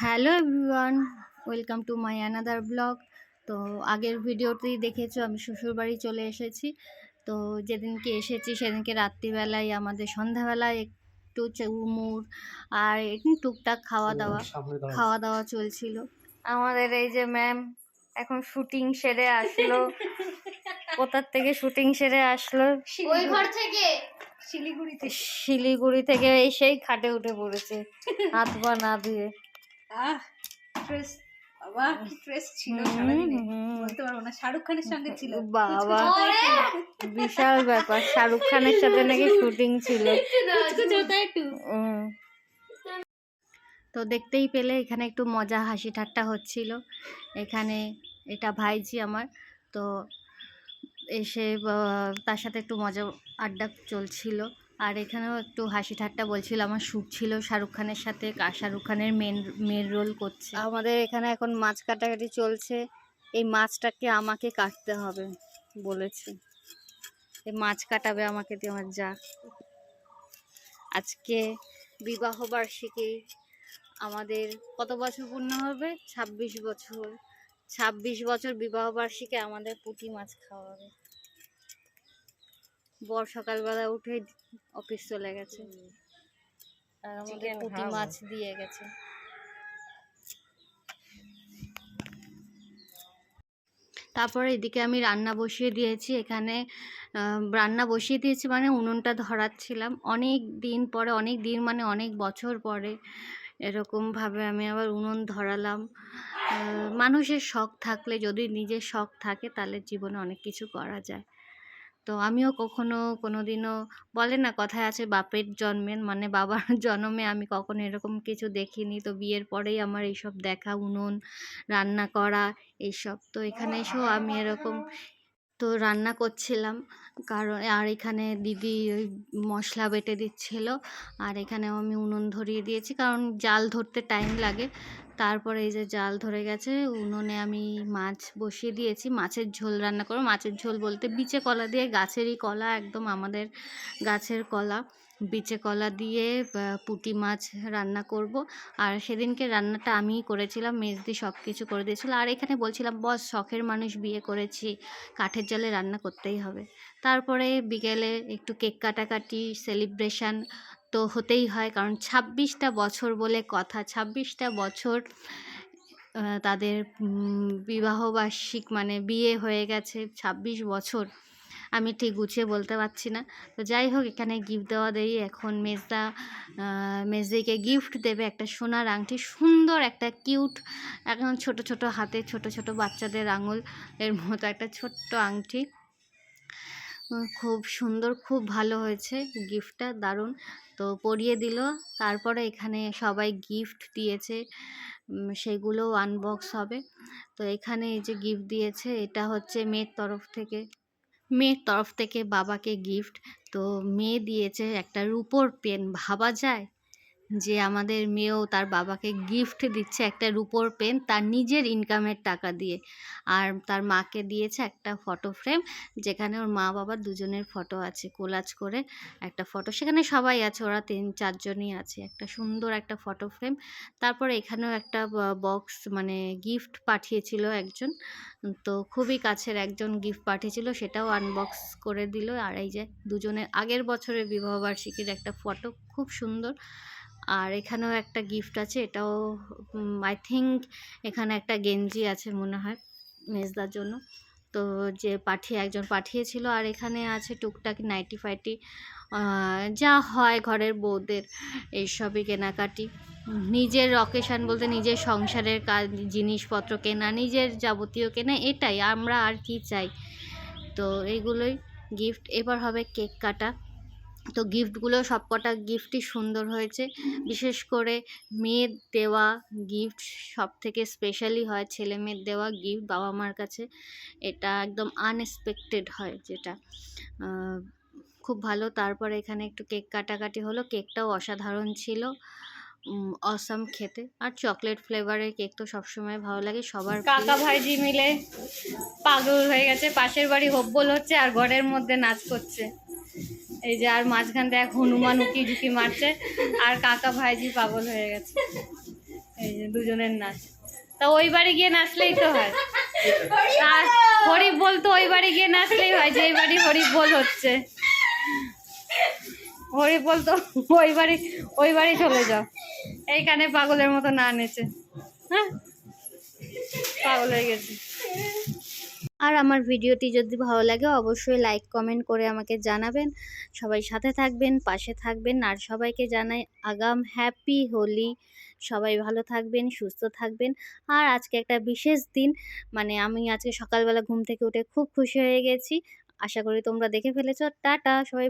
Hello everyone, welcome to my another blog. তো আগের ভিডিওতেই দেখেছো আমি শ্বশুরবাড়ি চলে এসেছি। তো যেদিনকে এসেছি সেদিনকে রাত্রিবেলায় আমাদের সন্ধ্যাবেলায় একটু চুমুর আর একটু টুকটাক খাওয়া দাওয়া চলছিল। আমাদের এই যে ম্যাম এখন শুটিং সেরে আসলো। কোথার থেকে শুটিং সেরে আসলো? ওই ঘর থেকে শিলিগুড়ি থেকে এসেই খাটে উঠে পড়েছে হাত পা না ধুয়ে। বাবা কি ফ্রেশ ছিল সারাদিনে বলতে পারবো না। শাহরুখ খানের সঙ্গে ছিল বাবা, বিশাল ব্যাপার। শাহরুখ খানের সাথে নাকি শুটিং ছিল। তো দেখতেই পেলে এখানে একটু মজা হাসি ঠাট্টা হচ্ছিল। এখানে এটা ভাইজি আমার, তো এসে তার সাথে একটু মজা আড্ডা চলছিল। আর এখানেও একটু হাসি ঠাট্টা বলছিল। আমার শ্যুট ছিল শাহরুখ খানের সাথে, শাহরুখ খানের মেন রোল করছে। আমাদের এখানে এখন মাছ কাটাকাটি চলছে। এই মাছটাকে আমাকে কাটতে হবে বলেছে, এই মাছ কাটাবে আমাকে দিয়ে আমার যা। আজকে বিবাহ বার্ষিকী আমাদের কত বছর পূর্ণ হবে? 26 বছর। 26 বছর বিবাহ বার্ষিকী আমাদের পুঁটি মাছ খাওয়া হবে। বর সকালবেলা উঠে অফিস চলে গেছে আর আমাদের পুঁটি মাছ দিয়ে গেছে। তারপরে এদিকে আমি রান্না বসিয়ে দিয়েছি। এখানে রান্না বসিয়ে দিয়েছি মানে উনুনটা ধরাচ্ছিলাম। অনেক দিন পরে, অনেক দিন মানে অনেক বছর পরে এরকমভাবে আমি আবার উনুন ধরালাম। মানুষের শখ থাকলে, যদি নিজের শখ থাকে, তাহলে জীবনে অনেক কিছু করা যায়। তো আমিও কোনোদিনও বলে না, কথায় আছে বাপের জন্মের মানে বাবার জন্মে আমি কখনো এরকম কিছু দেখিনি। তো বিয়ের পরেই আমার এইসব দেখা, উনুন রান্না করা এইসব। তো এখানে এসেও আমি এরকম তো রান্না করছিলাম। কারণ আর এখানে দিদি ওই মশলা বেটে দিচ্ছিল, আর এখানেও আমি উনুন ধরিয়ে দিয়েছি কারণ জাল ধরতে টাইম লাগে। তারপরে এই যে জাল ধরে গেছে, উনুনে আমি মাছ বসিয়ে দিয়েছি। মাছের ঝোল রান্না করবো। মাছের ঝোল বলতে বিচে কলা দিয়ে, গাছেরই কলা, একদম আমাদের গাছের কলা, বিচে কলা দিয়ে পুঁটি মাছ রান্না করব। আর সেদিনকে রান্নাটা আমিই করেছিলাম, মেজদি সব কিছু করে দিয়েছিল। আর এখানে বলছিলাম বস, শখের মানুষ, বিয়ে করেছি, কাঠের জালে রান্না করতেই হবে। তারপরে বিকেলে একটু কেক কাটাকাটি, সেলিব্রেশন তো হতেই হয়, কারণ 26টা বছর বলে কথা। 26টা বছর তাদের বিবাহবার্ষিক মানে বিয়ে হয়ে গেছে। 26 বছর আমি ঠিক গুছিয়ে বলতে পারছি না। তো যাই হোক, এখানে গিফট দেওয়া দেই। এখন মেজদিকে গিফট দেবে একটা সোনার আংটি, সুন্দর একটা কিউট, এখন ছোট ছোট হাতে ছোট ছোট বাচ্চাদের আঙুল এর মতো একটা ছোট্ট আংটি। খুব সুন্দর, খুব ভালো হয়েছে গিফটটা, দারুণ। তো পরিয়ে দিল। তারপরে এখানে সবাই গিফট দিয়েছে, সেগুলো আনবক্স হবে। তো এখানে এই যে গিফট দিয়েছে, এটা হচ্ছে মেয়ের তরফ থেকে বাবাকে গিফট। তো মেয়ে দিয়েছে একটা রূপোর পেন। ভাবা যায় যে আমাদের মেয়েও তার বাবাকে গিফট দিচ্ছে একটা রূপোর পেন, তার নিজের ইনকামের টাকা দিয়ে। আর তার মাকে দিয়েছে একটা ফটো ফ্রেম, যেখানে ওর মা বাবা দুজনের ফটো আছে, কোলাজ করে একটা ফটো, সেখানে সবাই আছে, ওরা 3-4 জনই আছে, একটা সুন্দর একটা ফটো ফ্রেম। তারপরে এখানেও একটা বক্স মানে গিফট পাঠিয়েছিল একজন, তো খুবই কাছের একজন গিফট পাঠিয়েছিল, সেটাও আনবক্স করে দিল। আর এই যে দুজনের আগের বছরের বিবাহবার্ষিকীর একটা ফটো, খুব সুন্দর। আর এখানেও একটা গিফট আছে, এটাও আই থিঙ্ক এখানে একটা গেঞ্জি আছে মনে হয় মেজদার জন্য, তো যে একজন পাঠিয়েছিল। আর এখানে আছে টুকটাক নাইটি ফাইটি, যা হয় ঘরের বউদের, এইসবই কেনাকাটি। নিজের অকেশান বলতে নিজের সংসারের কাজ, জিনিসপত্র কেনা, নিজের যাবতীয় কেনা, এটাই আমরা আর কি চাই। তো এইগুলোই গিফট। এবার হবে কেক কাটা। তো গিফটগুলো সবকটা গিফটই সুন্দর হয়েছে। বিশেষ করে মেয়ের দেওয়া গিফট সব থেকে স্পেশালি হয়, ছেলে মেয়ের দেওয়া গিফট বাবা মার কাছে এটা একদম আনএক্সপেক্টেড হয়, যেটা খুব ভালো। তারপরে এখানে একটু কেক কাটাকাটি হলো, কেকটাও অসাধারণ ছিল, অসাম খেতে। আর চকলেট ফ্লেভারের কেক তো সবসময় ভালো লাগে সবার। কাকা ভাইজি মিলে পাগল হয়ে গেছে, পাশের বাড়ি হব্বল হচ্ছে আর ঘরের মধ্যে নাচ করছে। এই যে আর মাঝখান থেকে হনুমান উকি ঝুঁকি মারছে, আর কাকা ভাইজি পাগল হয়ে গেছে। এই যে দুজনের নাচ। তা ওই বাড়ি গিয়ে নাচলেই তো হয়। আর হরিব বল তো ওই বাড়ি গিয়ে নাচলেই হয়, যে বাড়ি হরিব বল হচ্ছে। হরিব বল তো ওই বাড়ি চলে যাও। এইখানে পাগলের মতো না নেচে, হ্যাঁ পাগল হয়ে গেছে। আর আমার ভিডিওটি যদি ভালো লাগে অবশ্যই লাইক কমেন্ট করে আমাকে জানাবেন। সবাই সাথে থাকবেন, পাশে থাকবেন। আর সবাইকে জানাই আগাম হ্যাপি হোলি। সবাই ভালো থাকবেন, সুস্থ থাকবেন। আর আজকে একটা বিশেষ দিন, মানে আমি আজকে সকালবেলা ঘুম থেকে উঠে খুব খুশি হয়ে গেছি। আশা করি তোমরা দেখে ফেলেছো। টাটা সবাই।